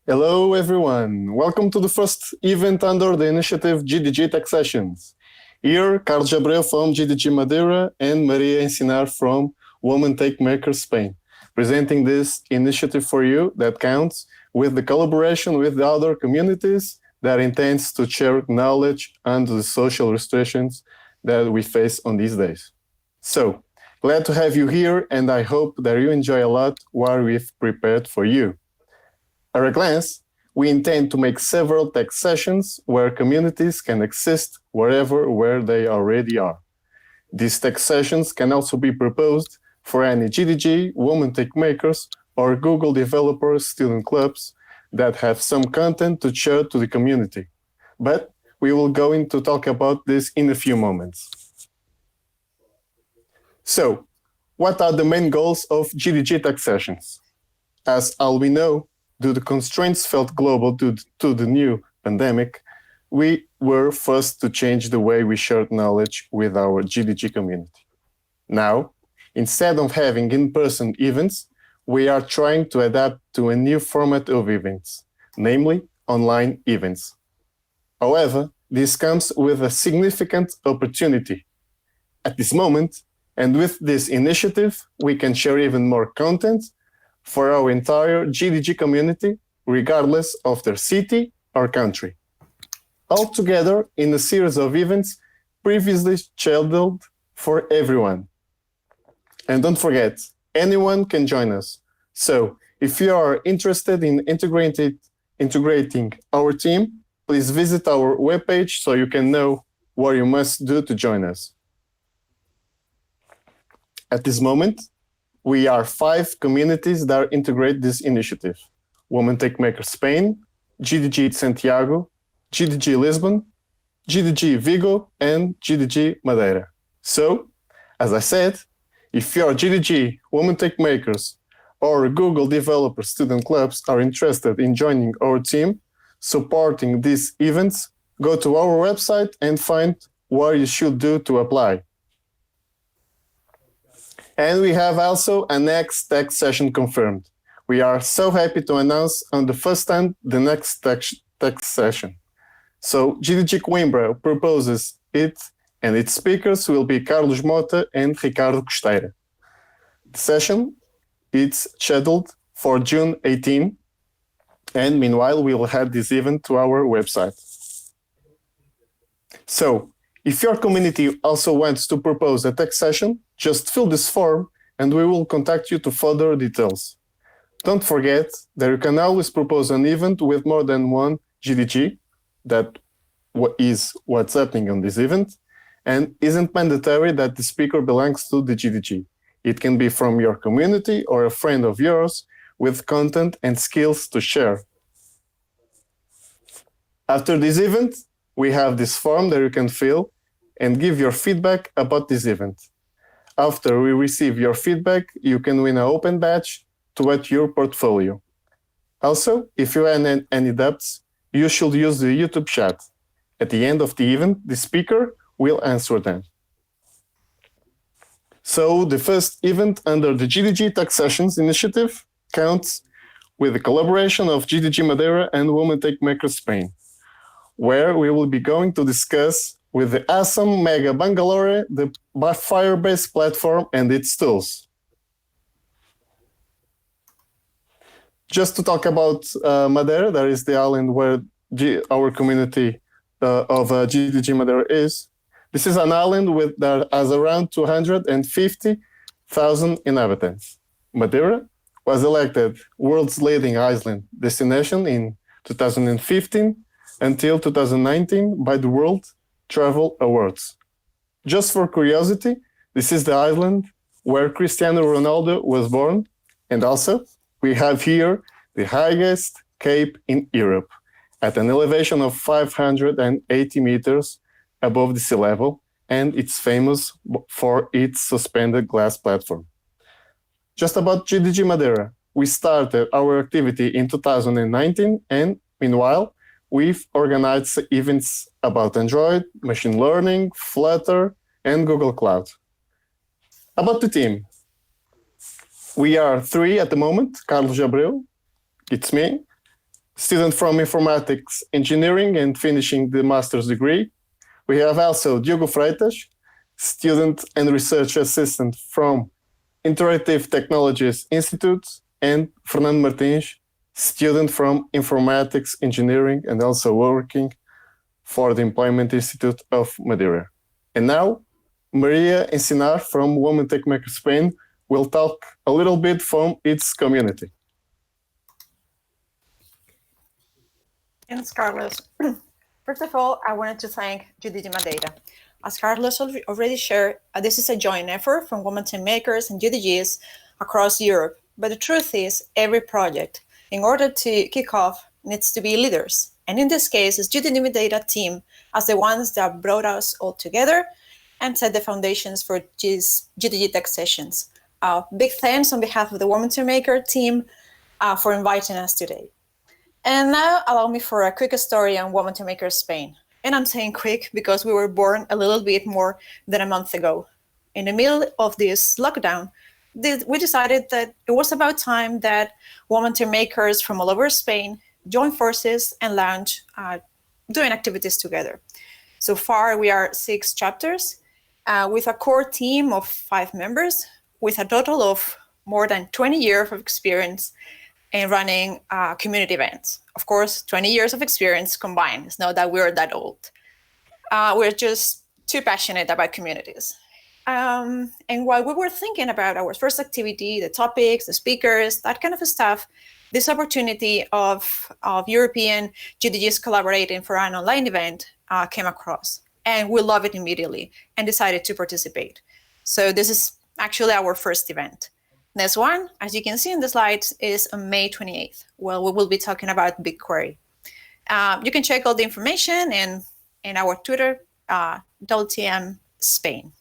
Hello, everyone. Welcome to the first event under the initiative GDG Tech Sessions. Here, Carlos Abreu from GDG Madeira and Maria Encinar from Women Tech Maker Spain, presenting this initiative for you that counts with the collaboration with the other communities that intends to share knowledge under the social restrictions that we face on these days. So, glad to have you here, and I hope that you enjoy a lot what we've prepared for you. At a glance, we intend to make several tech sessions where communities can exist wherever where they already are. These tech sessions can also be proposed for any GDG, Women Tech Makers, or Google Developers student clubs that have some content to share to the community. But we will go into talk about this in a few moments. So, what are the main goals of GDG Tech Sessions? As all we know, due to constraints felt global due to the new pandemic, we were forced to change the way we shared knowledge with our GDG community. Now, instead of having in-person events, we are trying to adapt to a new format of events, namely online events. However, this comes with a significant opportunity. At this moment, and with this initiative, we can share even more content for our entire GDG community, regardless of their city or country. All together in a series of events previously scheduled for everyone. And don't forget, anyone can join us. So if you are interested in integrating our team, please visit our webpage so you can know what you must do to join us. At this moment, we are 5 communities that integrate this initiative: Women Tech Maker Spain, GDG Santiago, GDG Lisbon, GDG Vigo, and GDG Madeira. So, as I said, if your GDG, Women Tech Makers, or Google Developer student clubs are interested in joining our team, supporting these events, go to our website and find what you should do to apply. And we have also a next tech session confirmed. We are so happy to announce on the first time the next tech session. So GDG Coimbra proposes it, and its speakers will be Carlos Mota and Ricardo Costeira. The session is scheduled for June 18, and meanwhile we will add this event to our website. So, if your community also wants to propose a tech session, just fill this form and we will contact you to further details. Don't forget that you can always propose an event with more than one GDG, that is what's happening on this event, and isn't mandatory that the speaker belongs to the GDG. It can be from your community or a friend of yours with content and skills to share. After this event, we have this form that you can fill and give your feedback about this event. After we receive your feedback, you can win an open badge to add your portfolio. Also, if you have any doubts, you should use the YouTube chat. At the end of the event, the speaker will answer them. So the first event under the GDG Tech Sessions initiative counts with the collaboration of GDG Madeira and Women Tech Maker Spain, where we will be going to discuss with the awesome Megha Bangalore the Firebase platform and its tools. Just to talk about Madeira, that is the island where our community of GDG Madeira is. This is an island that has around 250,000 inhabitants. Madeira was elected world's leading island destination in 2015 until 2019 by the World Travel Awards. Just for curiosity, this is the island where Cristiano Ronaldo was born, and also we have here the highest cape in Europe at an elevation of 580 meters above the sea level, and it's famous for its suspended glass platform. Just about GDG Madeira, we started our activity in 2019, and meanwhile, we've organized events about Android, machine learning, Flutter, and Google Cloud. About the team, we are 3 at the moment: Carlos Abreu, it's me, student from informatics engineering and finishing the master's degree. We have also Diogo Freitas, student and research assistant from Interactive Technologies Institute, and Fernando Martins, student from informatics engineering and also working for the Employment Institute of Madeira. And now, Maria Encinar from Women Tech Maker Spain will talk a little bit from its community. Thanks, Carlos. First of all, I wanted to thank GDG Madeira. As Carlos already shared, this is a joint effort from women team makers and GDGs across Europe. But the truth is, every project, in order to kick off, needs to be leaders. And in this case, it's GDG Madeira team as the ones that brought us all together and set the foundations for these GDG Tech sessions. Big thanks on behalf of the Women Team Maker team for inviting us today. And now allow me for a quick story on Women Team Maker Spain. And I'm saying quick because we were born a little bit more than a month ago. In the middle of this lockdown, we decided that it was about time that women team makers from all over Spain join forces and launch doing activities together. So far, we are 6 chapters with a core team of 5 members with a total of more than 20 years of experience in running community events. Of course, 20 years of experience combined. It's not that we're that old. We're just too passionate about communities. And while we were thinking about our first activity, the topics, the speakers, that kind of stuff, this opportunity of European GDGs collaborating for an online event came across. And we loved it immediately and decided to participate. So this is actually our first event. Next one, as you can see in the slides, is on May 28th. Well, we will be talking about BigQuery. You can check all the information in our Twitter, WTM Spain.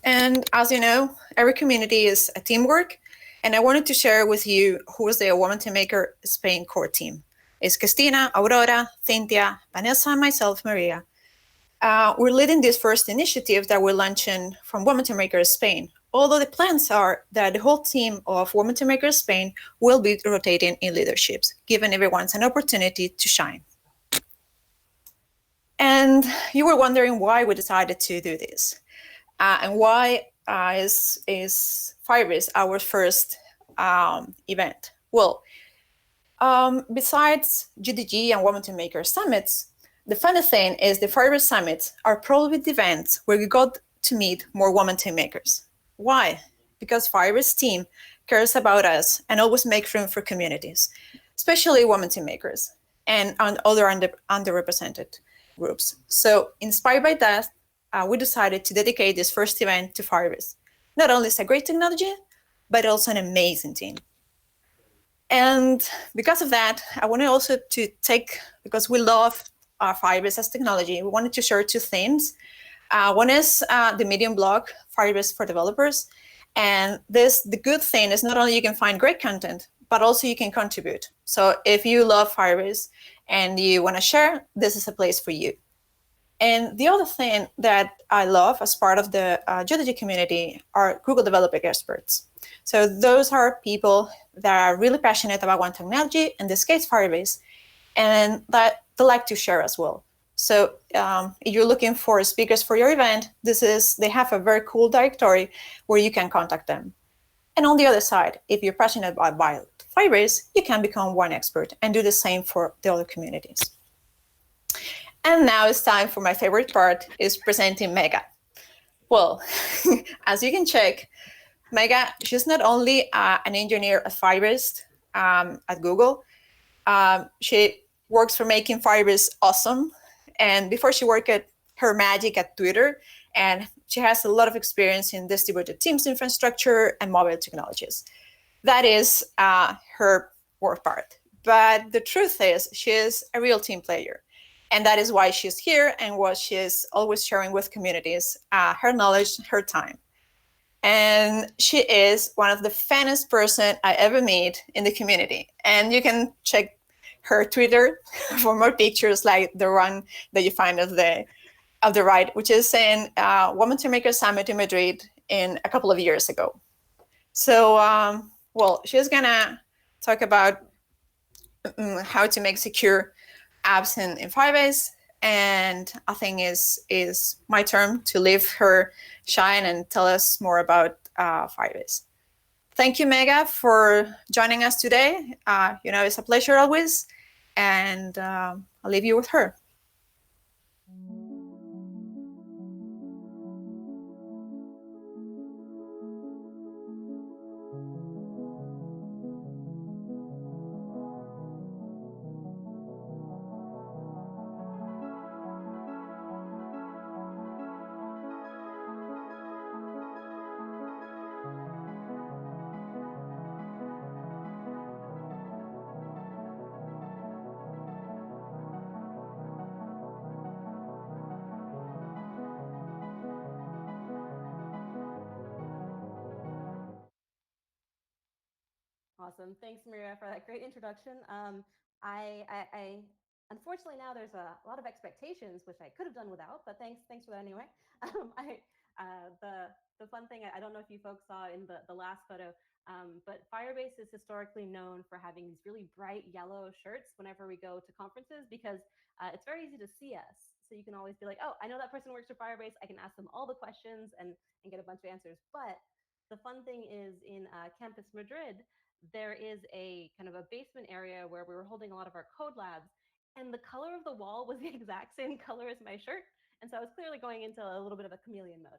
And as you know, every community is a teamwork. And I wanted to share with you who is the Women Team Maker Spain core team. It's Cristina, Aurora, Cynthia, Vanessa, and myself, Maria. We're leading this first initiative that we're launching from Women Team Maker Spain. Although the plans are that the whole team of Women Team Maker Spain will be rotating in leaderships, giving everyone an opportunity to shine. And you were wondering why we decided to do this, and why is Firebase our first event? Well, besides GDG and Women Team Maker summits, the funny thing is the Firebase summits are probably the events where we got to meet more women team makers. Why? Because Firebase team cares about us and always make room for communities, especially women team makers and other underrepresented groups. So inspired by that, we decided to dedicate this first event to Firebase. Not only is it a great technology, but also an amazing team. And because of that, I wanted also to take, because we love Firebase as technology, we wanted to share 2 things. One is the Medium blog, Firebase for Developers. And the good thing is not only you can find great content, but also you can contribute. So if you love Firebase and you want to share, this is a place for you. And the other thing that I love as part of the GDG community are Google Developer Experts. So those are people that are really passionate about one technology, in this case, Firebase, and that they like to share as well. So if you're looking for speakers for your event, they have a very cool directory where you can contact them. And on the other side, if you're passionate about Firebase, you can become one expert and do the same for the other communities. And now it's time for my favorite part, is presenting Megha. Well, as you can check, Megha, she's not only an engineer at Firebase at Google, she works for making Firebase awesome. And before she worked at her magic at Twitter, and she has a lot of experience in distributed teams infrastructure and mobile technologies. That is her work part. But the truth is, she is a real team player. And that is why she's here and what she's always sharing with communities, her knowledge, her time. And she is one of the funniest person I ever meet in the community. And you can check her Twitter for more pictures like the one that you find of the right, which is in Women Team Maker Summit in Madrid in a couple of years ago. So, well, she's gonna talk about how to make secure apps in Firebase. And I think is my turn to leave her shine and tell us more about Firebase. Thank you, Megha, for joining us today. It's a pleasure always, and I'll leave you with her. Awesome. Thanks, Maria, for that great introduction. I unfortunately now there's a lot of expectations, which I could have done without, but thanks for that anyway. The fun thing, I don't know if you folks saw in the last photo, but Firebase is historically known for having these really bright yellow shirts whenever we go to conferences because it's very easy to see us. So you can always be like, oh, I know that person works for Firebase. I can ask them all the questions and get a bunch of answers. But the fun thing is in Campus Madrid, there is a kind of a basement area where we were holding a lot of our code labs, and the color of the wall was the exact same color as my shirt. And so I was clearly going into a little bit of a chameleon mode.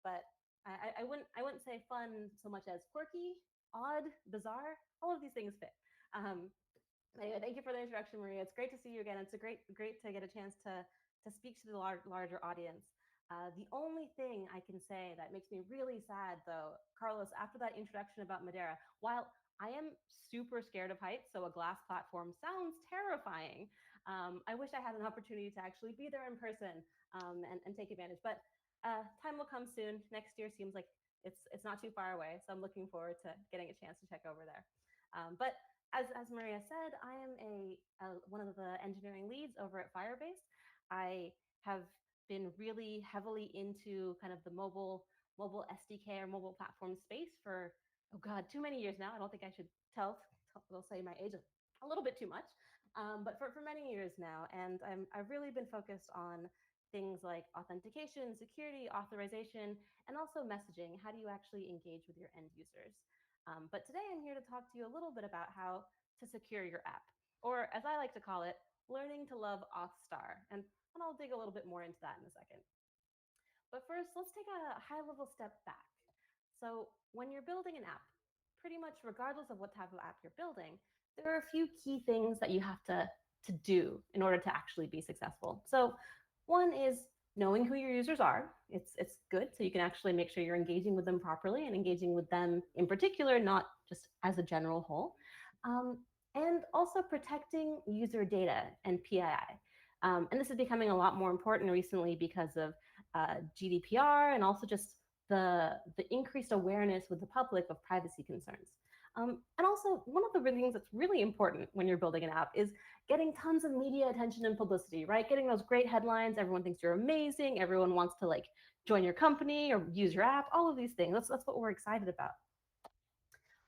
But I wouldn't say fun so much as quirky, odd, bizarre. All of these things fit. Anyway, thank you for the introduction, Maria. It's great to see you again. It's great to get a chance to speak to the larger audience. The only thing I can say that makes me really sad, though, Carlos, after that introduction about Madeira, while I am super scared of heights, so a glass platform sounds terrifying. I wish I had an opportunity to actually be there in person and take advantage. But time will come soon. Next year seems like it's not too far away, so I'm looking forward to getting a chance to check over there. But as Maria said, I am one of the engineering leads over at Firebase. I have been really heavily into kind of the mobile SDK or mobile platform space for, oh God, too many years now. I don't think I should they'll say my age a little bit too much, but for many years now. And I've really been focused on things like authentication, security, authorization, and also messaging. How do you actually engage with your end users? But today I'm here to talk to you a little bit about how to secure your app, or as I like to call it, learning to love Authstar. And I'll dig a little bit more into that in a second. But first, let's take a high level step back. So when you're building an app, pretty much regardless of what type of app you're building, there are a few key things that you have to do in order to actually be successful. So one is knowing who your users are. It's good, so you can actually make sure you're engaging with them properly and engaging with them in particular, not just as a general whole. And also protecting user data and PII. And this is becoming a lot more important recently because of GDPR and also just the increased awareness with the public of privacy concerns. And also, one of the things that's really important when you're building an app is getting tons of media attention and publicity, right? Getting those great headlines. Everyone thinks you're amazing. Everyone wants to like join your company or use your app. All of these things. That's what we're excited about.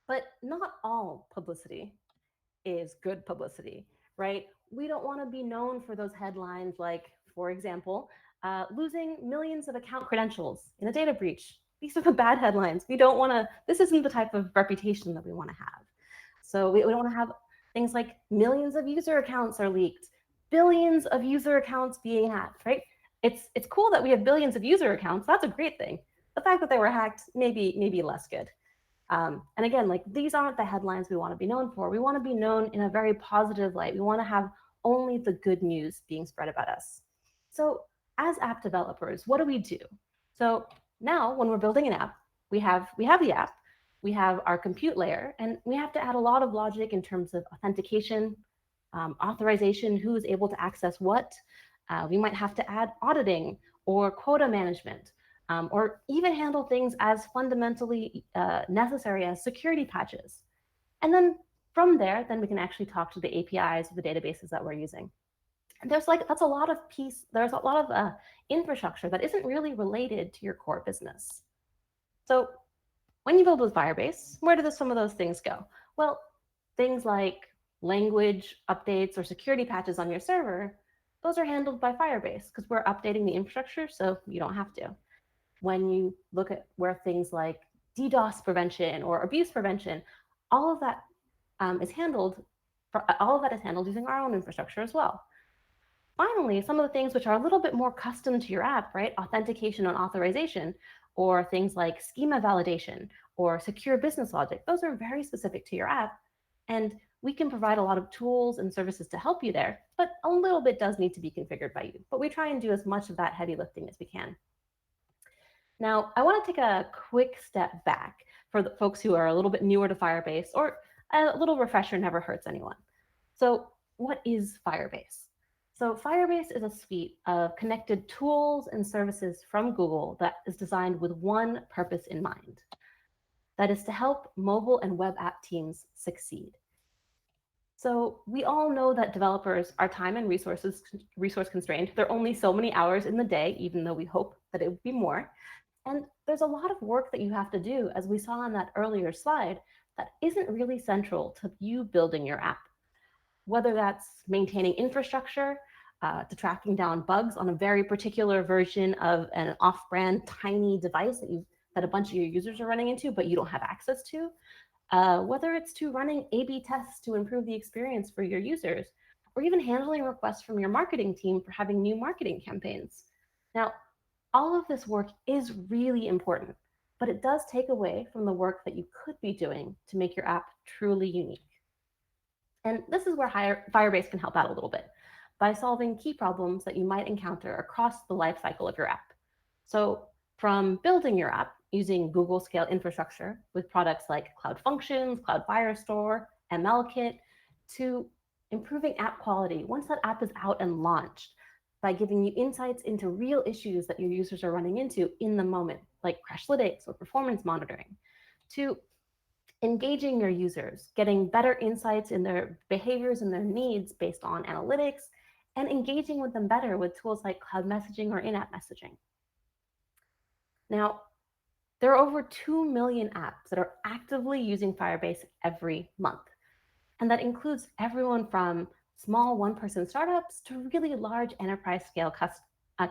But not all publicity is good publicity, right? We don't want to be known for those headlines like, for example, losing millions of account credentials in a data breach. These are the bad headlines. We don't want to, this isn't the type of reputation that we want to have. So we don't want to have things like millions of user accounts are leaked, billions of user accounts being hacked, right? It's cool that we have billions of user accounts. That's a great thing. The fact that they were hacked, maybe less good. And again, like these aren't the headlines we want to be known for. We want to be known in a very positive light. We want to have only the good news being spread about us. So as app developers, what do we do? So now when we're building an app, we have the app, we have our compute layer, and we have to add a lot of logic in terms of authentication, authorization, who is able to access what. We might have to add auditing or quota management. Or even handle things as fundamentally necessary as security patches. And then from there, then we can actually talk to the APIs of the databases that we're using. And there's a lot of infrastructure that isn't really related to your core business. So when you build with Firebase, where do some of those things go? Well, things like language updates or security patches on your server, those are handled by Firebase because we're updating the infrastructure, so you don't have to. When you look at where things like DDoS prevention or abuse prevention, all of that is handled. All of that is handled using our own infrastructure as well. Finally, some of the things which are a little bit more custom to your app, right? Authentication and authorization, or things like schema validation or secure business logic. Those are very specific to your app. And we can provide a lot of tools and services to help you there, but a little bit does need to be configured by you. But we try and do as much of that heavy lifting as we can. Now, I want to take a quick step back for the folks who are a little bit newer to Firebase, or a little refresher never hurts anyone. So what is Firebase? So Firebase is a suite of connected tools and services from Google that is designed with one purpose in mind. That is to help mobile and web app teams succeed. So we all know that developers are time and resource constrained. There are only so many hours in the day, even though we hope that it would be more. And there's a lot of work that you have to do, as we saw on that earlier slide, that isn't really central to you building your app. Whether that's maintaining infrastructure, to tracking down bugs on a very particular version of an off-brand tiny device that a bunch of your users are running into, but you don't have access to, whether it's to running A/B tests to improve the experience for your users, or even handling requests from your marketing team for having new marketing campaigns. Now, all of this work is really important, but it does take away from the work that you could be doing to make your app truly unique. And this is where Firebase can help out a little bit by solving key problems that you might encounter across the lifecycle of your app. So from building your app using Google scale infrastructure with products like Cloud Functions, Cloud Firestore, MLKit, to improving app quality once that app is out and launched by giving you insights into real issues that your users are running into in the moment, like Crashlytics or performance monitoring, to engaging your users, getting better insights in their behaviors and their needs based on analytics, and engaging with them better with tools like cloud messaging or in-app messaging. Now, there are over 2 million apps that are actively using Firebase every month. And that includes everyone from small one-person startups to really large enterprise-scale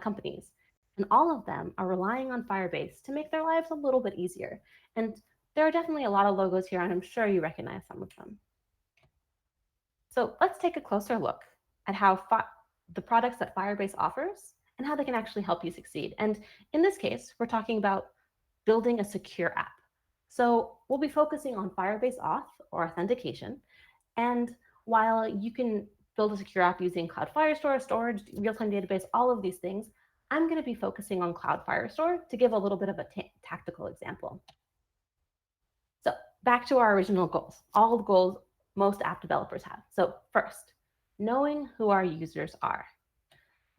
companies. And all of them are relying on Firebase to make their lives a little bit easier. And there are definitely a lot of logos here, and I'm sure you recognize some of them. So let's take a closer look at how the products that Firebase offers and how they can actually help you succeed. And in this case, we're talking about building a secure app. So we'll be focusing on Firebase Auth or authentication. And while you can build a secure app using Cloud Firestore, storage, real-time database, all of these things, I'm going to be focusing on Cloud Firestore to give a little bit of a tactical example. So back to our original goals, all the goals most app developers have. So first, knowing who our users are.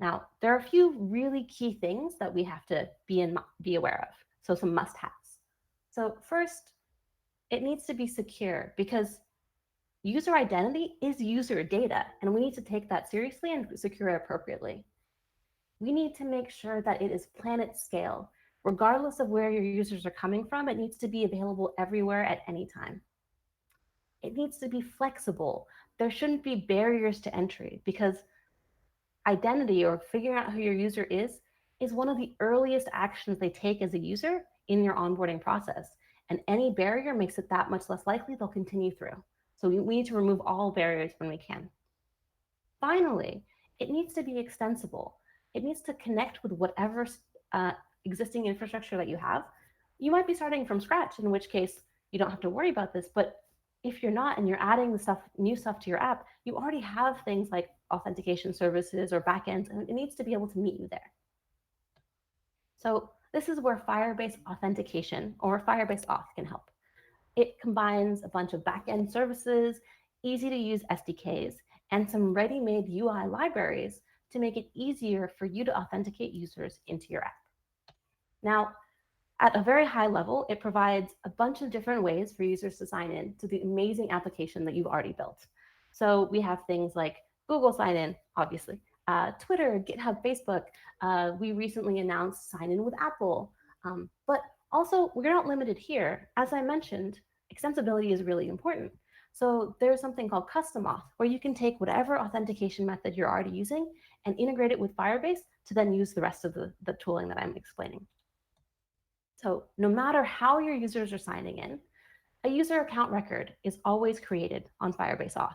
Now, there are a few really key things that we have to be aware of. So some must-haves. So first, it needs to be secure because user identity is user data, and we need to take that seriously and secure it appropriately. We need to make sure that it is planet scale. Regardless of where your users are coming from, it needs to be available everywhere at any time. It needs to be flexible. There shouldn't be barriers to entry because identity or figuring out who your user is one of the earliest actions they take as a user in your onboarding process. And any barrier makes it that much less likely they'll continue through. So we need to remove all barriers when we can. Finally, it needs to be extensible. It needs to connect with whatever existing infrastructure that you have. You might be starting from scratch, in which case you don't have to worry about this. But if you're not and you're adding the new stuff to your app, you already have things like authentication services or backends, and it needs to be able to meet you there. So this is where Firebase Authentication or Firebase Auth can help. It combines a bunch of backend services, easy to use SDKs, and some ready-made UI libraries to make it easier for you to authenticate users into your app. Now, at a very high level, it provides a bunch of different ways for users to sign in to the amazing application that you've already built. So we have things like Google sign in, obviously, Twitter, GitHub, Facebook. We recently announced sign in with Apple. But also, we're not limited here. As I mentioned, extensibility is really important. So there's something called custom auth, where you can take whatever authentication method you're already using and integrate it with Firebase to then use the rest of the tooling that I'm explaining. So no matter how your users are signing in, a user account record is always created on Firebase Auth,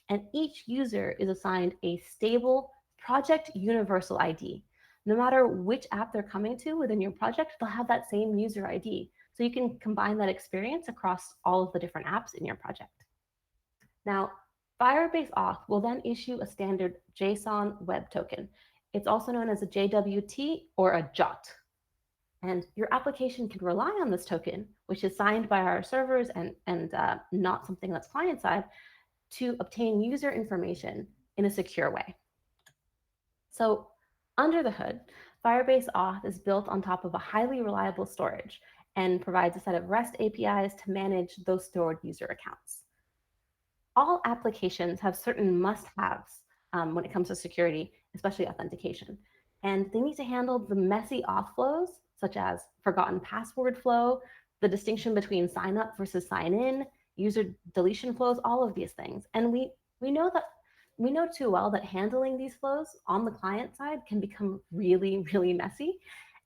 and each user is assigned a stable project universal ID. No matter which app they're coming to within your project, they'll have that same user ID. So you can combine that experience across all of the different apps in your project. Now, Firebase Auth will then issue a standard JSON web token. It's also known as a JWT or a JOT. And your application can rely on this token, which is signed by our servers and not something that's client-side, to obtain user information in a secure way. So under the hood, Firebase Auth is built on top of a highly reliable storage and provides a set of REST APIs to manage those stored user accounts. All applications have certain must-haves when it comes to security, especially authentication. And they need to handle the messy auth flows, such as forgotten password flow, the distinction between sign up versus sign in, user deletion flows, all of these things. And we know too well that handling these flows on the client side can become really, really messy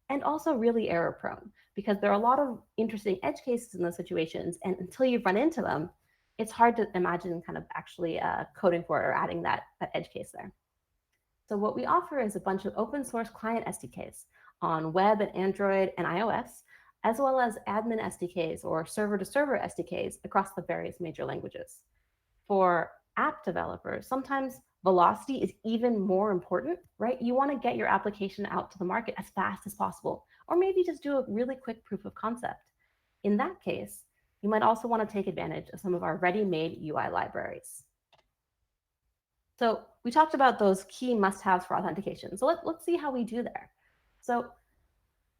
and also really error prone, because there are a lot of interesting edge cases in those situations. And until you've run into them, it's hard to imagine kind of actually coding for it or adding that edge case there. So what we offer is a bunch of open source client SDKs on web and Android and iOS, as well as admin SDKs or server-to-server SDKs across the various major languages. For app developers, sometimes velocity is even more important, right? You want to get your application out to the market as fast as possible, or maybe just do a really quick proof of concept. In that case, you might also want to take advantage of some of our ready-made UI libraries. So we talked about those key must-haves for authentication. So let's see how we do there. So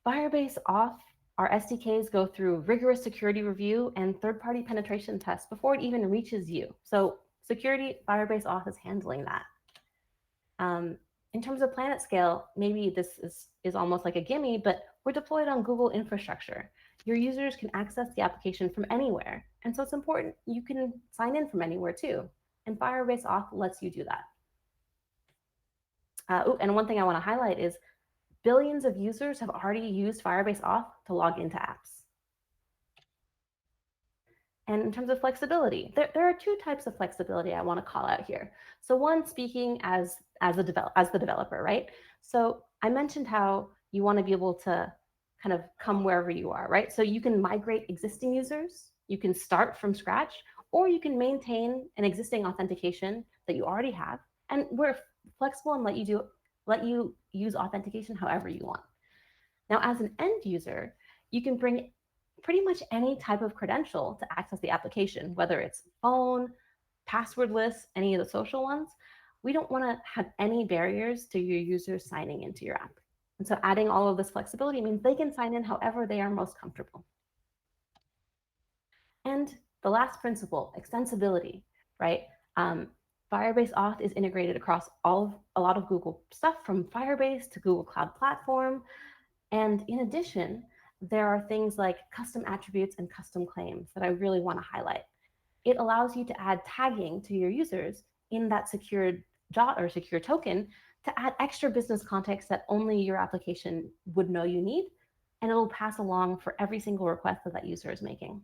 Firebase Auth, our SDKs go through rigorous security review and third-party penetration tests before it even reaches you. So security, Firebase Auth is handling that. In terms of planet scale, maybe this is almost like a gimme, but we're deployed on Google infrastructure. Your users can access the application from anywhere. And so it's important you can sign in from anywhere too. And Firebase Auth lets you do that. And one thing I want to highlight is billions of users have already used Firebase Auth to log into apps. And in terms of flexibility, there are two types of flexibility I want to call out here. So one, speaking as the developer, right? So I mentioned how you want to be able to kind of come wherever you are, right? So you can migrate existing users, you can start from scratch, or you can maintain an existing authentication that you already have. And we're flexible and let you use authentication however you want. Now, as an end user, you can bring pretty much any type of credential to access the application, whether it's phone, passwordless, any of the social ones. We don't want to have any barriers to your users signing into your app. And so adding all of this flexibility means they can sign in however they are most comfortable. And the last principle, extensibility, right? Firebase Auth is integrated across a lot of Google stuff, from Firebase to Google Cloud Platform. And in addition, there are things like custom attributes and custom claims that I really want to highlight. It allows you to add tagging to your users in that secured JOT or secure token to add extra business context that only your application would know you need, and it'll pass along for every single request that user is making.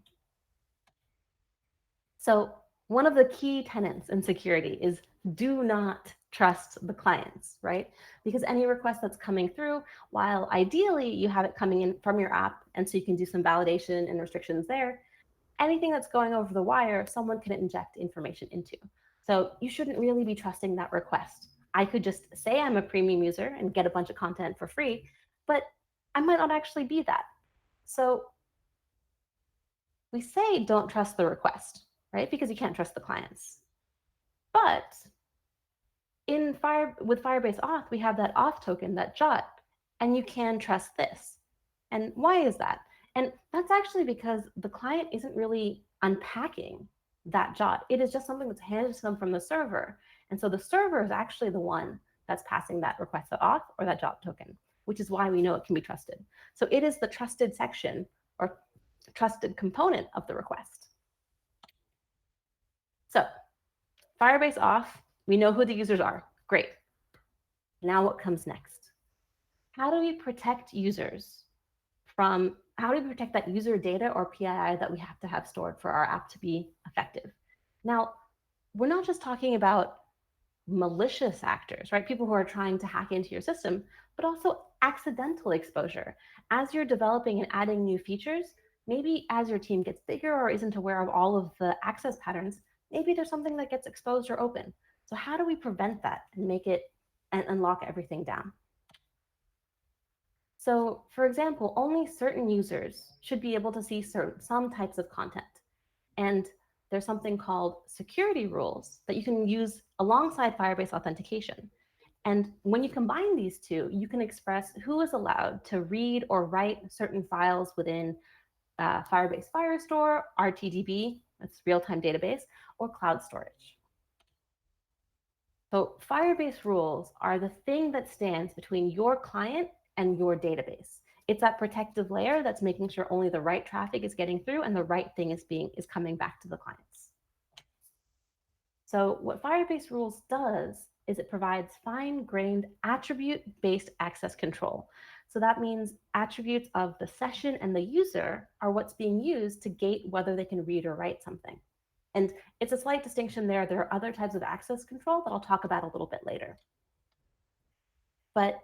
So one of the key tenets in security is do not trust the clients, right? Because any request that's coming through, while ideally you have it coming in from your app, and so you can do some validation and restrictions there, anything that's going over the wire, someone can inject information into. So you shouldn't really be trusting that request. I could just say I'm a premium user and get a bunch of content for free, but I might not actually be that. So we say don't trust the request, right? Because you can't trust the clients. But with Firebase Auth, we have that auth token, that JOT, and you can trust this. And why is that? And that's actually because the client isn't really unpacking that JOT. It is just something that's handed to them from the server. And so the server is actually the one that's passing that request to auth or that JOT token, which is why we know it can be trusted. So it is the trusted section or trusted component of the request. So Firebase off, we know who the users are. Great. Now what comes next? How do we protect users from, how do we protect that user data or PII that we have to have stored for our app to be effective? Now, we're not just talking about malicious actors, right? People who are trying to hack into your system, but also accidental exposure. As you're developing and adding new features, maybe as your team gets bigger or isn't aware of all of the access patterns, maybe there's something that gets exposed or open. So how do we prevent that and make it and unlock everything down? So for example, only certain users should be able to see some types of content. And there's something called security rules that you can use alongside Firebase authentication. And when you combine these two, you can express who is allowed to read or write certain files within Firebase Firestore, RTDB, that's real-time database, or cloud storage. So Firebase rules are the thing that stands between your client and your database. It's that protective layer that's making sure only the right traffic is getting through and the right thing is coming back to the clients. So what Firebase rules does is it provides fine-grained attribute-based access control. So that means attributes of the session and the user are what's being used to gate whether they can read or write something. And it's a slight distinction there. There are other types of access control that I'll talk about a little bit later. But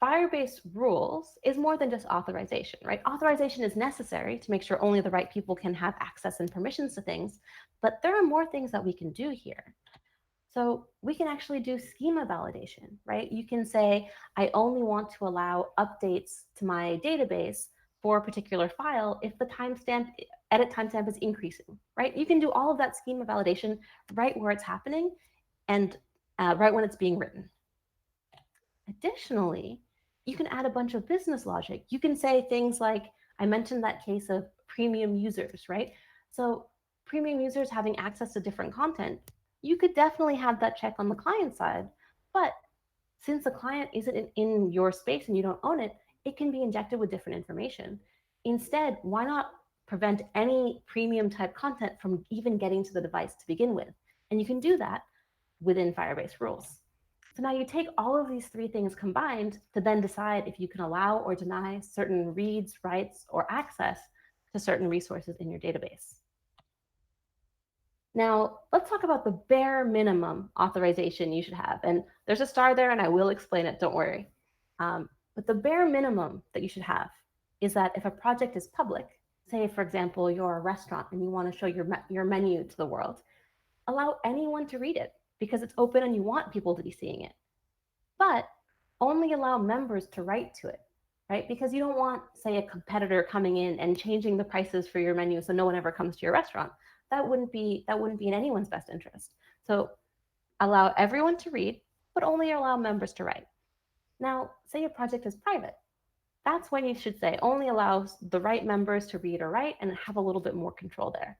Firebase rules is more than just authorization, right? Authorization is necessary to make sure only the right people can have access and permissions to things, but there are more things that we can do here. So we can actually do schema validation, right? You can say, I only want to allow updates to my database for a particular file if the edit timestamp is increasing, right? You can do all of that schema validation right where it's happening and right when it's being written. Additionally, you can add a bunch of business logic. You can say things like, I mentioned that case of premium users, right? So premium users having access to different content, you could definitely have that check on the client side, but since the client isn't in your space and you don't own it, it can be injected with different information. Instead, why not prevent any premium type content from even getting to the device to begin with? And you can do that within Firebase rules. So now you take all of these three things combined to then decide if you can allow or deny certain reads, writes, or access to certain resources in your database. Now, let's talk about the bare minimum authorization you should have. And there's a star there, and I will explain it, don't worry. But the bare minimum that you should have is that if a project is public, say, for example, you're a restaurant and you want to show your menu to the world, allow anyone to read it because it's open and you want people to be seeing it. But only allow members to write to it, right? Because you don't want, say, a competitor coming in and changing the prices for your menu so no one ever comes to your restaurant. That wouldn't be in anyone's best interest. So allow everyone to read, but only allow members to write. Now, say a project is private. That's when you should say only allows the right members to read or write and have a little bit more control there.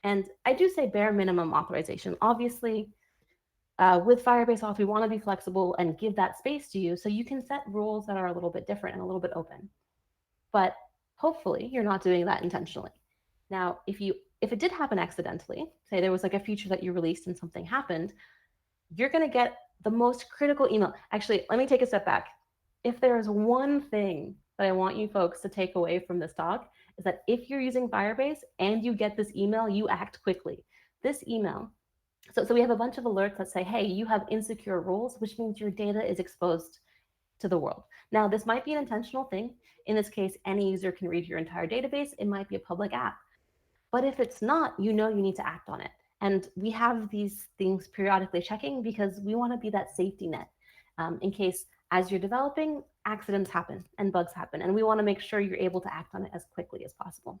And I do say bare minimum authorization. Obviously, with Firebase Auth, we want to be flexible and give that space to you so you can set rules that are a little bit different and a little bit open. But hopefully, you're not doing that intentionally. Now, if it did happen accidentally, say there was like a feature that you released and something happened, you're going to get the most critical email. Actually, let me take a step back. If there's one thing that I want you folks to take away from this talk, is that if you're using Firebase and you get this email, you act quickly. This email, so we have a bunch of alerts that say, hey, you have insecure rules, which means your data is exposed to the world. Now, this might be an intentional thing. In this case, any user can read your entire database. It might be a public app. But if it's not, you know you need to act on it. And we have these things periodically checking because we want to be that safety net in case as you're developing, accidents happen and bugs happen. And we want to make sure you're able to act on it as quickly as possible.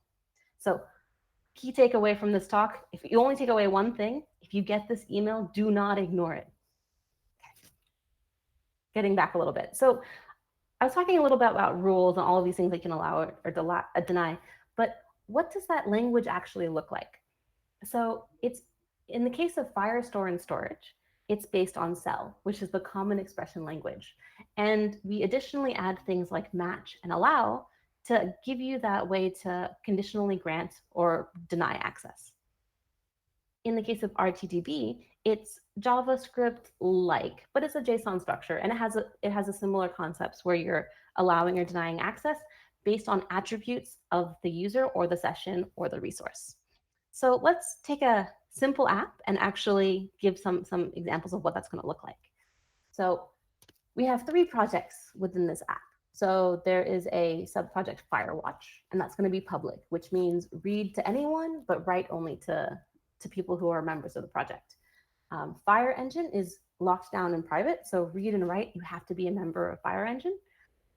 So key takeaway from this talk, if you only take away one thing, if you get this email, do not ignore it. Okay. Getting back a little bit. So I was talking a little bit about rules and all of these things that can allow or deny, but what does that language actually look like? So it's, in the case of Firestore and storage, it's based on CEL, which is the common expression language. And we additionally add things like match and allow to give you that way to conditionally grant or deny access. In the case of RTDB, it's JavaScript-like, but it's a JSON structure, and it has a similar concepts where you're allowing or denying access based on attributes of the user or the session or the resource. So let's take a simple app and actually give some examples of what that's going to look like. So we have 3 projects within this app. So there is a subproject Firewatch, and that's going to be public, which means read to anyone, but write only to people who are members of the project. Fire Engine is locked down and private, so read and write, you have to be a member of Fire Engine.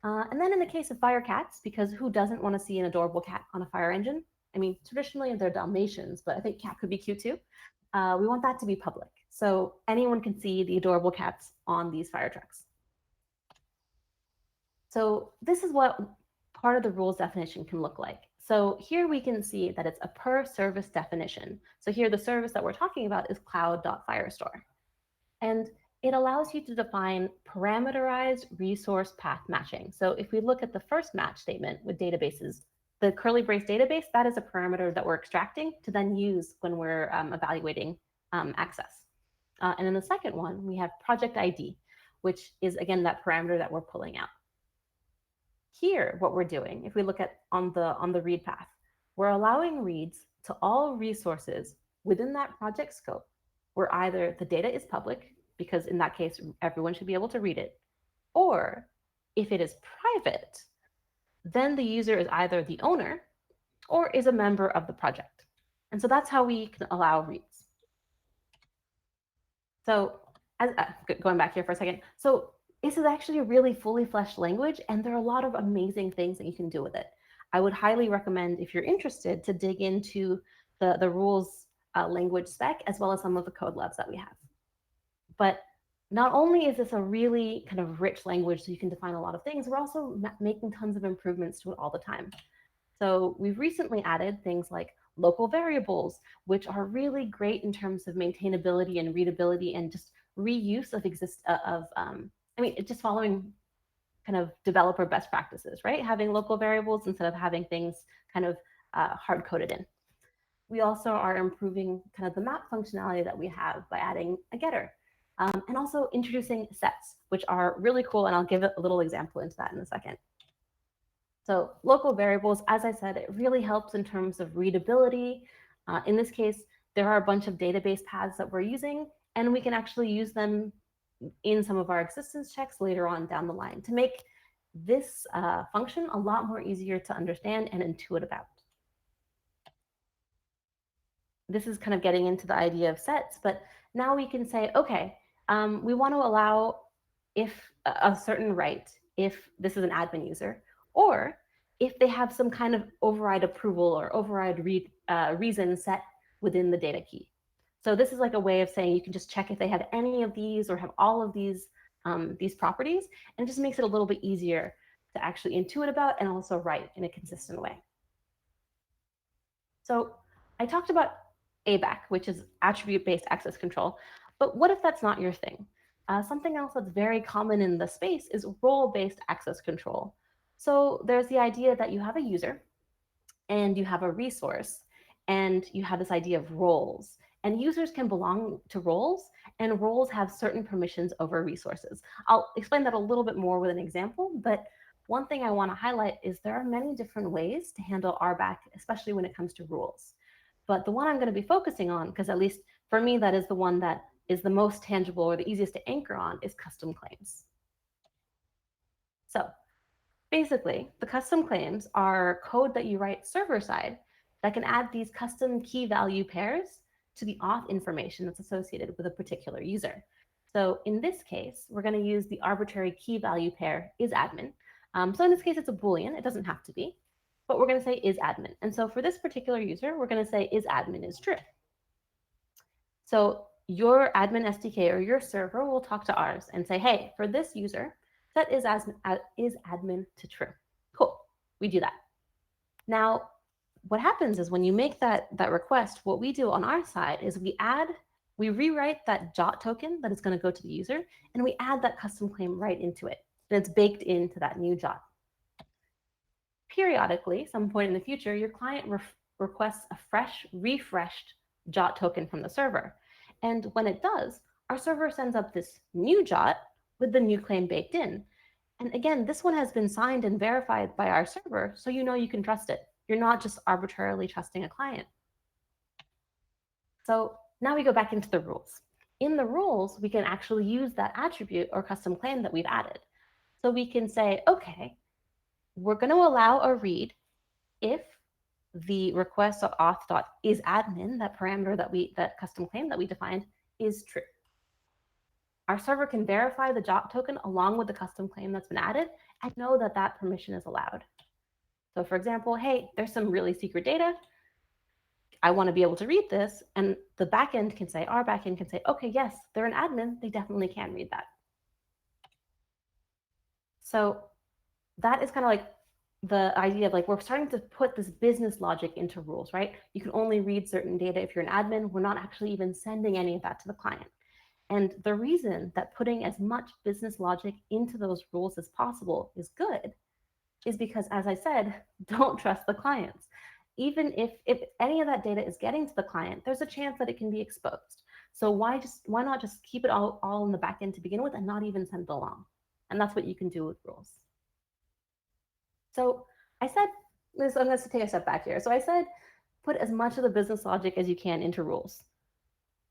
And then in the case of Fire Cats, because who doesn't want to see an adorable cat on a Fire Engine? I mean, traditionally they're Dalmatians, but I think cat could be cute too. We want that to be public, so anyone can see the adorable cats on these fire trucks. So this is what part of the rules definition can look like. So here we can see that it's a per service definition. So here the service that we're talking about is cloud.firestore. And it allows you to define parameterized resource path matching. So if we look at the first match statement with databases, the curly brace database, that is a parameter that we're extracting to then use when we're evaluating access. And in the second one, we have project ID, which is, again, that parameter that we're pulling out. Here, what we're doing, if we look at on the read path, we're allowing reads to all resources within that project scope, where either the data is public, because in that case, everyone should be able to read it, or if it is private, then the user is either the owner or is a member of the project. And so that's how we can allow reads. So going back here for a second. So this is actually a really fully fleshed language, and there are a lot of amazing things that you can do with it. I would highly recommend, if you're interested, to dig into the rules language spec, as well as some of the code labs that we have. But not only is this a really kind of rich language so you can define a lot of things, we're also making tons of improvements to it all the time. So we've recently added things like local variables, which are really great in terms of maintainability and readability and just reuse of just following kind of developer best practices, right? Having local variables instead of having things kind of hard-coded in. We also are improving kind of the map functionality that we have by adding a getter, and also introducing sets, which are really cool, and I'll give a little example into that in a second. So local variables, as I said, it really helps in terms of readability. In this case, there are a bunch of database paths that we're using, and we can actually use them in some of our existence checks later on down the line to make this function a lot more easier to understand and intuit about. This is kind of getting into the idea of sets, but now we can say, okay, we want to allow if a certain right, if this is an admin user, or if they have some kind of override approval or override reason set within the data key. So this is like a way of saying you can just check if they have any of these or have all of these properties, and it just makes it a little bit easier to actually intuit about and also write in a consistent way. So I talked about ABAC, which is attribute-based access control, but what if that's not your thing? Something else that's very common in the space is role-based access control. So there's the idea that you have a user and you have a resource and you have this idea of roles. And users can belong to roles, and roles have certain permissions over resources. I'll explain that a little bit more with an example, but one thing I want to highlight is there are many different ways to handle RBAC, especially when it comes to rules. But the one I'm going to be focusing on, because at least for me, that is the one that is the most tangible or the easiest to anchor on, is custom claims. So basically, the custom claims are code that you write server-side that can add these custom key value pairs to the auth information that's associated with a particular user. So in this case, we're going to use the arbitrary key value pair isAdmin. So in this case, it's a Boolean. It doesn't have to be, but we're going to say isAdmin. And so for this particular user, we're going to say isAdmin is true. So your admin SDK or your server will talk to ours and say, hey, for this user, set isAdmin to true. Cool. We do that. Now, what happens is when you make that request, what we do on our side is we rewrite that JOT token that is going to go to the user, and we add that custom claim right into it. And it's baked into that new JOT. Periodically, some point in the future, your client requests a fresh, refreshed JOT token from the server. And when it does, our server sends up this new JOT with the new claim baked in. And again, this one has been signed and verified by our server, so you know you can trust it. You're not just arbitrarily trusting a client. So now we go back into the rules. In the rules, we can actually use that attribute or custom claim that we've added. So we can say, okay, we're going to allow a read if the request.auth.isAdmin, that parameter that custom claim that we defined, is true. Our server can verify the JOT token along with the custom claim that's been added and know that that permission is allowed. So for example, hey, there's some really secret data. I want to be able to read this. And the backend can say, our backend can say, okay, yes, they're an admin. They definitely can read that. So that is kind of like the idea of like, we're starting to put this business logic into rules, right? You can only read certain data if you're an admin. We're not actually even sending any of that to the client. And the reason that putting as much business logic into those rules as possible is good is because, as I said, don't trust the clients. Even if any of that data is getting to the client, there's a chance that it can be exposed. So why not just keep it all in the back end to begin with and not even send it along? And that's what you can do with rules. So I said this, I'm going to take a step back here. So I said, put as much of the business logic as you can into rules.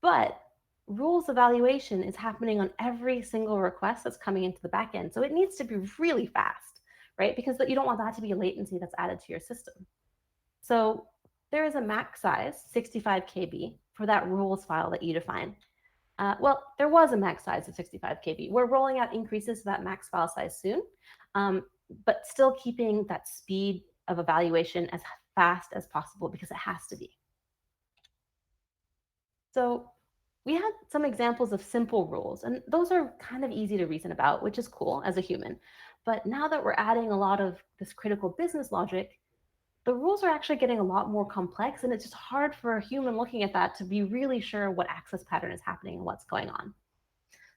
But rules evaluation is happening on every single request that's coming into the backend. So it needs to be really fast, right? Because you don't want that to be a latency that's added to your system. So there is a max size, 65 KB, for that rules file that you define. Well, there was a max size of 65 KB. We're rolling out increases to that max file size soon, but still keeping that speed of evaluation as fast as possible because it has to be. So we had some examples of simple rules, and those are kind of easy to reason about, which is cool as a human. But now that we're adding a lot of this critical business logic, the rules are actually getting a lot more complex, and it's just hard for a human looking at that to be really sure what access pattern is happening and what's going on.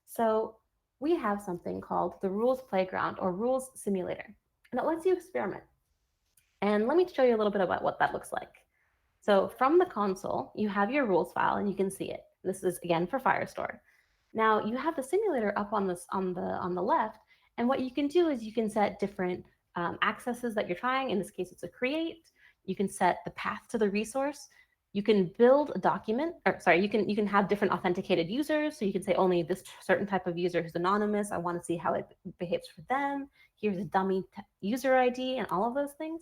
So we have something called the rules playground or rules simulator, and it lets you experiment. And let me show you a little bit about what that looks like. So from the console, you have your rules file and you can see it. This is again for Firestore. Now you have the simulator up on the left, and what you can do is you can set different accesses that you're trying. In this case, it's a create. You can set the path to the resource. You can build a document, or sorry, you can have different authenticated users. So you can say only this certain type of user who's anonymous. I want to see how it behaves for them. Here's a dummy user ID and all of those things.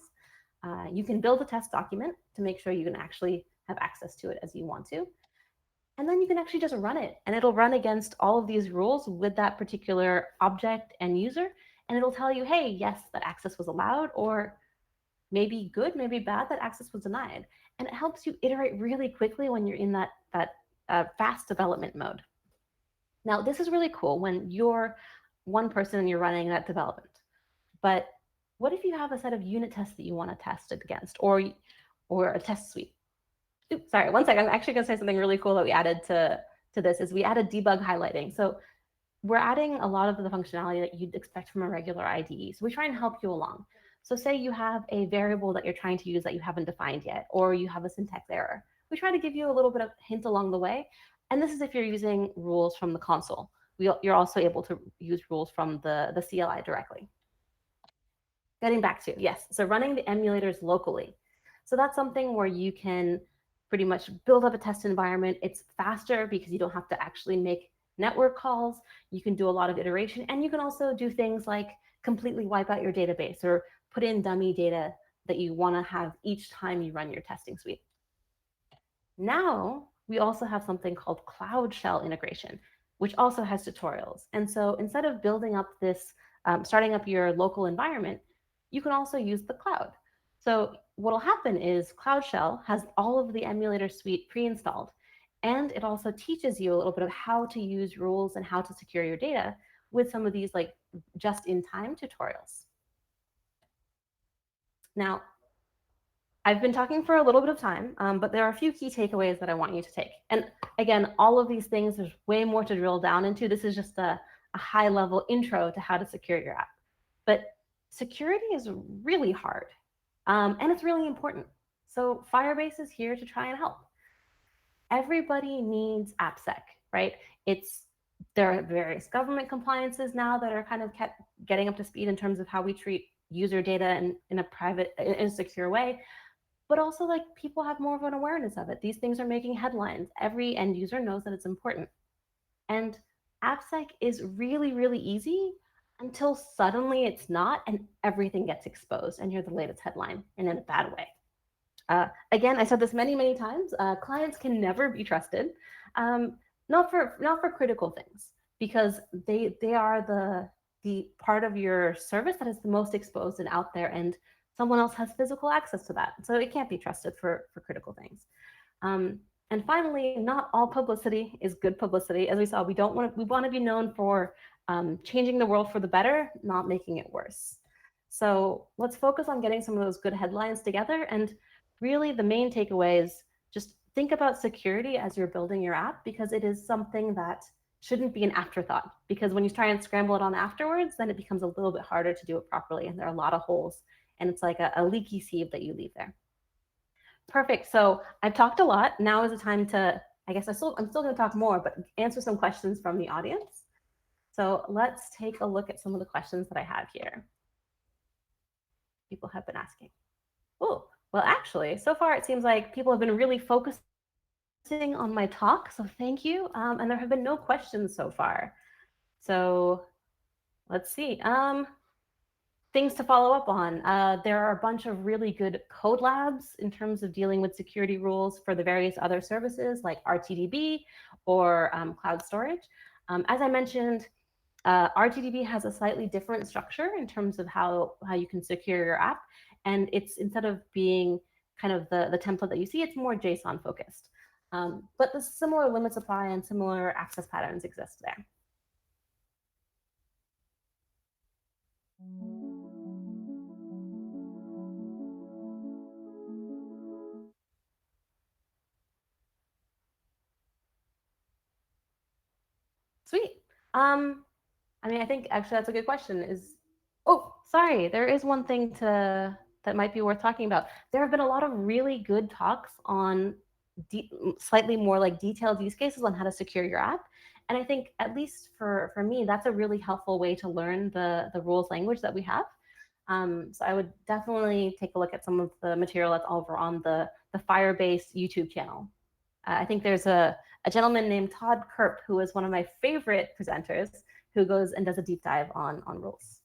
You can build a test document to make sure you can actually have access to it as you want to. And then you can actually just run it, and it'll run against all of these rules with that particular object and user. And it'll tell you, hey, yes, that access was allowed, or maybe good, maybe bad, that access was denied. And it helps you iterate really quickly when you're in that fast development mode. Now, this is really cool when you're one person and you're running that development. But what if you have a set of unit tests that you want to test it against, or a test suite? Oops, sorry, one second. I'm actually going to say something really cool that we added to this is we added debug highlighting. So we're adding a lot of the functionality that you'd expect from a regular IDE. So we try and help you along. So say you have a variable that you're trying to use that you haven't defined yet, or you have a syntax error. We try to give you a little bit of hint along the way. And this is if you're using rules from the console. You're also able to use rules from the CLI directly. Getting back to, yes, so running the emulators locally. So that's something where you can pretty much build up a test environment. It's faster because you don't have to actually make network calls. You can do a lot of iteration, and you can also do things like completely wipe out your database or put in dummy data that you want to have each time you run your testing suite. Now, we also have something called Cloud Shell integration, which also has tutorials. And so instead of building up this, starting up your local environment, you can also use the cloud. So what will happen is Cloud Shell has all of the emulator suite pre-installed, and it also teaches you a little bit of how to use rules and how to secure your data with some of these like just-in-time tutorials. Now, I've been talking for a little bit of time, but there are a few key takeaways that I want you to take. And again, all of these things, there's way more to drill down into. This is just a high-level intro to how to secure your app. But security is really hard, and it's really important. So Firebase is here to try and help. everybody needs AppSec, right? There are various government compliances now that are kind of kept getting up to speed in terms of how we treat user data in a private, in a secure way. But also, like, people have more of an awareness of it. These things are making headlines. Every end user knows that it's important. And AppSec is really, really easy until suddenly it's not, and everything gets exposed, and you're the latest headline, and in a bad way. Again, I said this many, many times. Clients can never be trusted, not for critical things, because they are the part of your service that is the most exposed and out there, and someone else has physical access to that, so it can't be trusted for critical things. And finally, not all publicity is good publicity. As we saw, we want to be known for changing the world for the better, not making it worse. So let's focus on getting some of those good headlines together. And really, the main takeaway is just think about security as you're building your app, because it is something that shouldn't be an afterthought. Because when you try and scramble it on afterwards, then it becomes a little bit harder to do it properly, and there are a lot of holes, and it's like a leaky sieve that you leave there. Perfect. So I've talked a lot. Now is the time to, I guess I'm still going to talk more, but answer some questions from the audience. So let's take a look at some of the questions that I have here. People have been asking. Oh, well, actually, so far it seems like people have been really focusing on my talk. So thank you. And there have been no questions so far. So let's see. Things to follow up on. There are a bunch of really good code labs in terms of dealing with security rules for the various other services like RTDB or cloud storage. As I mentioned, RTDB has a slightly different structure in terms of how you can secure your app. And it's, instead of being kind of the template that you see, it's more JSON focused. But the similar limits apply and similar access patterns exist there. Sweet. I mean, I think actually that's a good question. Oh, sorry, there is one thing that might be worth talking about. There have been a lot of really good talks on slightly more like detailed use cases on how to secure your app. And I think, at least for me, that's a really helpful way to learn the rules language that we have. So I would definitely take a look at some of the material that's over on the Firebase YouTube channel. I think there's a gentleman named Todd Kerp, who is one of my favorite presenters, who goes and does a deep dive on rules.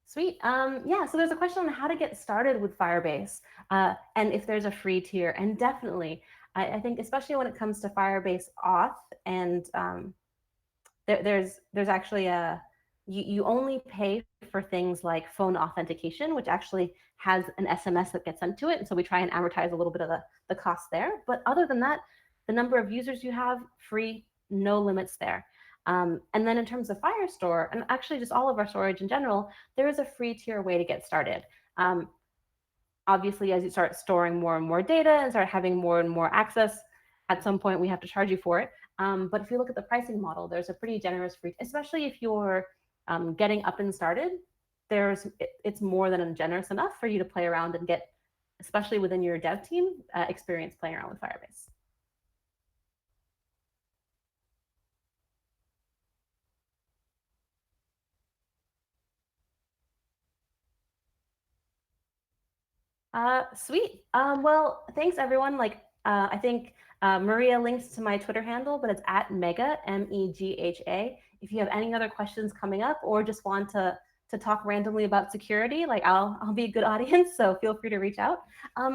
Sweet. Yeah, so there's a question on how to get started with Firebase and if there's a free tier. And definitely, I think especially when it comes to Firebase Auth, and there's actually you only pay for things like phone authentication, which actually has an SMS that gets sent to it. And so we try and amortize a little bit of the cost there. But other than that, the number of users you have, free, no limits there. And then in terms of Firestore, and actually just all of our storage in general, there is a free tier way to get started. Obviously, as you start storing more and more data and start having more and more access, at some point we have to charge you for it. But if you look at the pricing model, there's a pretty generous free, especially if you're getting up and started, it's more than generous enough for you to play around and get, especially within your dev team, experience playing around with Firebase. Sweet. Well, thanks everyone. I think Maria links to my Twitter handle, but it's at Megha, MEGHA. If you have any other questions coming up, or just want to talk randomly about security, like I'll be a good audience, so feel free to reach out.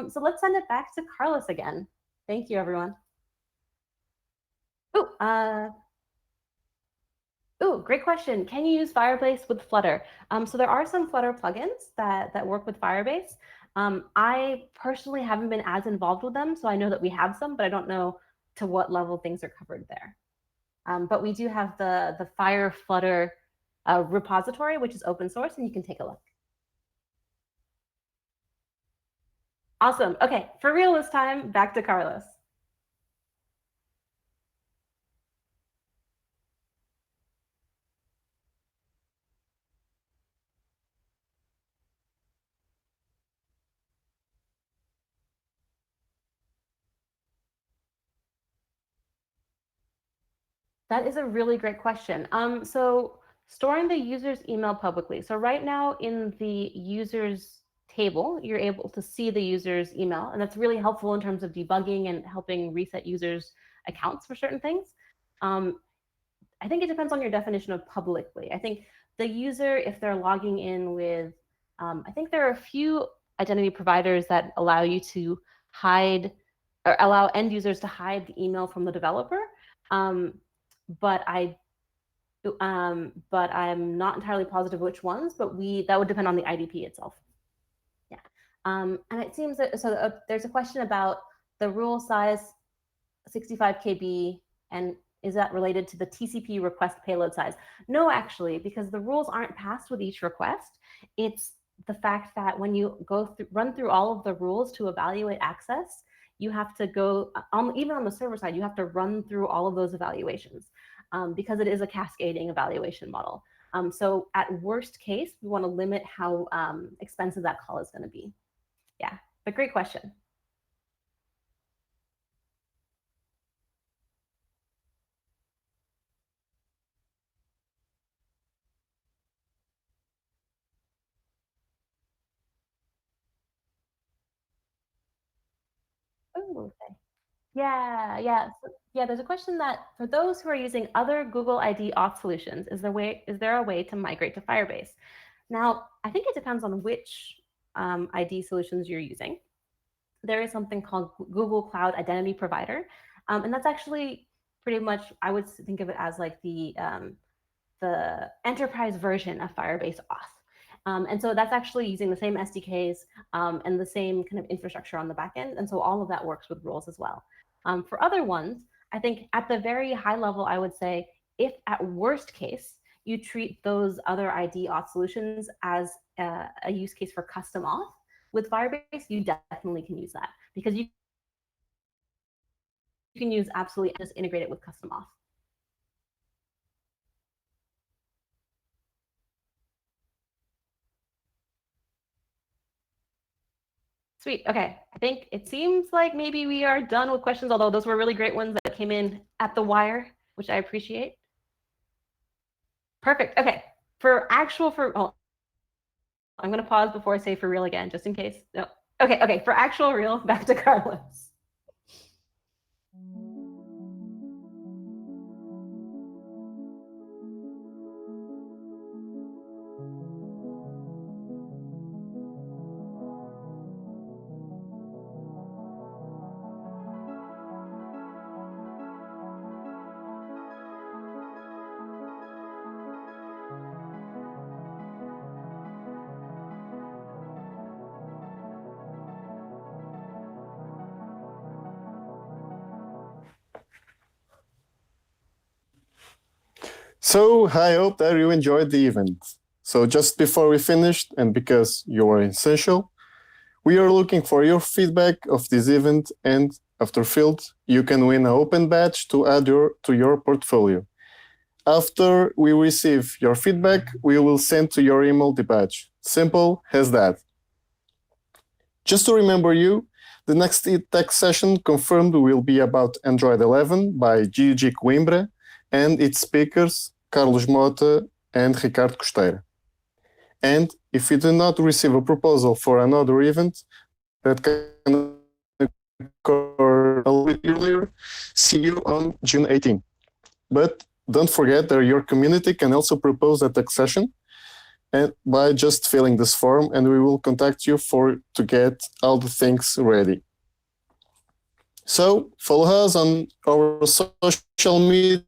So let's send it back to Carlos again. Thank you, everyone. Great question. Can you use Firebase with Flutter? So there are some Flutter plugins that work with Firebase. I personally haven't been as involved with them, so I know that we have some, but I don't know to what level things are covered there. But we do have the Fire Flutter repository, which is open source, and you can take a look. Awesome. Okay, for real this time, back to Carlos. That is a really great question. So storing the user's email publicly. So right now in the users table, you're able to see the user's email, and that's really helpful in terms of debugging and helping reset users' accounts for certain things. I think it depends on your definition of publicly. I think the user, if they're logging in with, I think there are a few identity providers that allow you to hide or allow end users to hide the email from the developer. But I'm not entirely positive which ones, but that would depend on the IDP itself. Yeah. And it seems that, there's a question about the rule size 65 KB, and is that related to the TCP request payload size? No, actually, because the rules aren't passed with each request. It's the fact that when you run through all of the rules to evaluate access, you have to go, even on the server side, you have to run through all of those evaluations because it is a cascading evaluation model. So at worst case, we want to limit how expensive that call is going to be. Yeah, but great question. Oh, okay. Yeah. There's a question that for those who are using other Google ID auth solutions, is there a way to migrate to Firebase? Now, I think it depends on which ID solutions you're using. There is something called Google Cloud Identity Provider, and that's actually pretty much, I would think of it as like the enterprise version of Firebase auth. And so that's actually using the same SDKs and the same kind of infrastructure on the back end. And so all of that works with rules as well. For other ones, I think at the very high level, I would say if at worst case, you treat those other ID auth solutions as a use case for custom auth, with Firebase, you definitely can use that because you can use absolutely just integrate it with custom auth. Sweet. Okay. I think it seems like maybe we are done with questions, although those were really great ones that came in at the wire, which I appreciate. Perfect. Okay. Oh, I'm going to pause before I say for real again, just in case. No. Okay. For actual real, back to Carlos. So I hope that you enjoyed the event. So just before we finished, and because you are essential, we are looking for your feedback of this event, and after filled, you can win an open badge to add to your portfolio. After we receive your feedback, we will send to your email the badge. Simple as that. Just to remember you, the next tech session confirmed will be about Android 11 by Gigi Coimbra and its speakers, Carlos Mota and Ricardo Costeira. And if you do not receive a proposal for another event that can occur a little bit earlier, see you on June 18. But don't forget that your community can also propose a tech session and by just filling this form, and we will contact you to get all the things ready. So follow us on our social media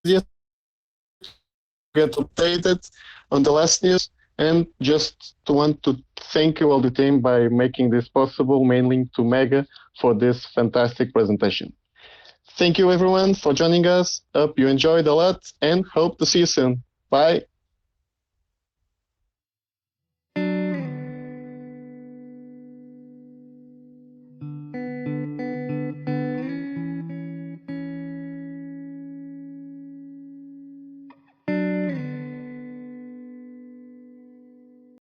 to get updated on the last news, and just want to thank you all the team by making this possible, mainly to Megha for this fantastic presentation. Thank you everyone for joining us. Hope you enjoyed a lot and hope to see you soon. Bye.